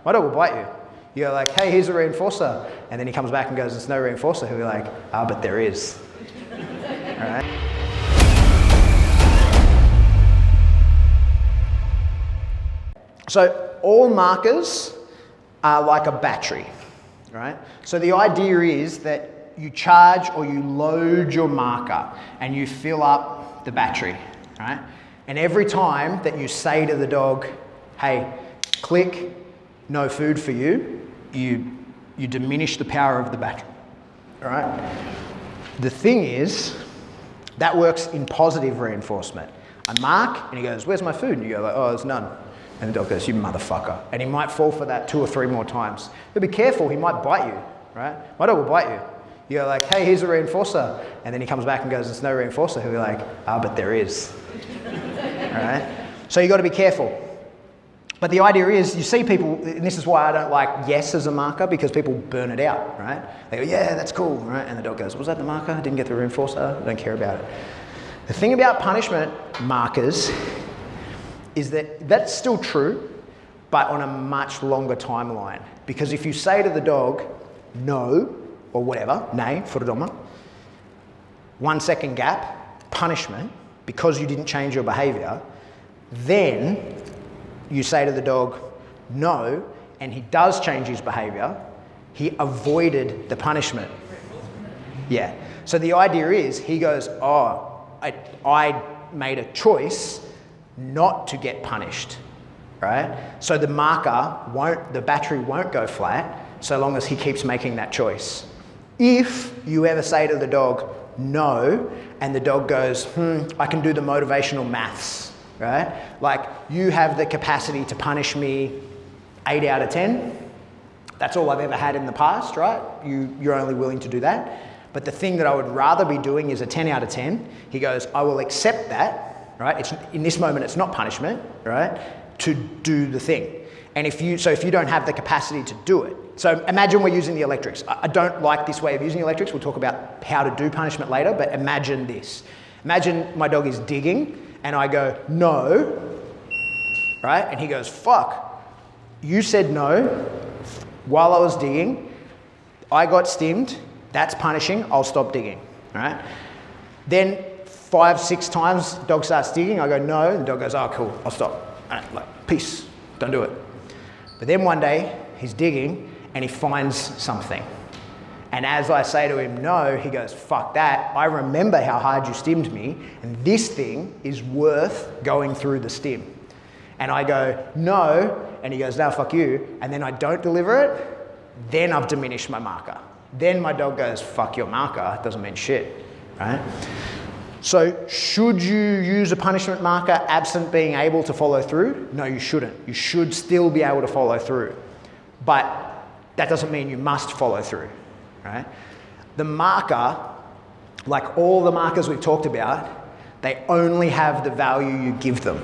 My dog will bite you. You're like, hey, here's a reinforcer. And then he comes back and goes, there's no reinforcer. He'll be like, but there is. All right? So all markers are like a battery, right? So the idea is that you charge or you load your marker and you fill up the battery, right? And every time that you say to the dog, hey, click, no food for you, you diminish the power of the battery, all right? The thing is, that works in positive reinforcement. I mark and he goes, where's my food? And you go like, oh, there's none. And the dog goes, you motherfucker. And he might fall for that 2 or 3 more times. But be careful, he might bite you, right? My dog will bite you. You go like, hey, here's a reinforcer. And then he comes back and goes, there's no reinforcer. He'll be like, but there is. All right? So you got to be careful. But the idea is, you see people, and this is why I don't like yes as a marker, because people burn it out, right? They go, yeah, that's cool, right? And the dog goes, was that the marker? I didn't get the reinforcer. I don't care about it. The thing about punishment markers is that that's still true, but on a much longer timeline. Because if you say to the dog, no, or whatever, nay, furdoma, 1 second gap, punishment, because you didn't change your behavior, then you say to the dog, no, and he does change his behavior, he avoided the punishment. Yeah. So the idea is, he goes, I made a choice not to get punished, right? So the the battery won't go flat so long as he keeps making that choice. If you ever say to the dog, no, and the dog goes, I can do the motivational maths, right? Like, you have the capacity to punish me 8 out of 10. That's all I've ever had in the past, right? You're only willing to do that. But the thing that I would rather be doing is a 10 out of 10. He goes, I will accept that, right? In this moment, it's not punishment, right? To do the thing. And if you don't have the capacity to do it. So imagine we're using the electrics. I don't like this way of using electrics. We'll talk about how to do punishment later, but imagine this. Imagine my dog is digging and I go, no, right? And he goes, fuck, you said no while I was digging. I got stimmed. That's punishing. I'll stop digging, right? Then 5, 6 times, dog starts digging. I go, no. The dog goes, oh, cool, I'll stop. Like, peace, don't do it. But then one day, he's digging and he finds something. And as I say to him, no, he goes, fuck that. I remember how hard you stimmed me, and this thing is worth going through the stim. And I go, no, and he goes, no, fuck you. And then I don't deliver it, then I've diminished my marker. Then my dog goes, fuck your marker, it doesn't mean shit, right? So should you use a punishment marker absent being able to follow through? No, you shouldn't. You should still be able to follow through. But that doesn't mean you must follow through, right? The marker, like all the markers we've talked about, they only have the value you give them.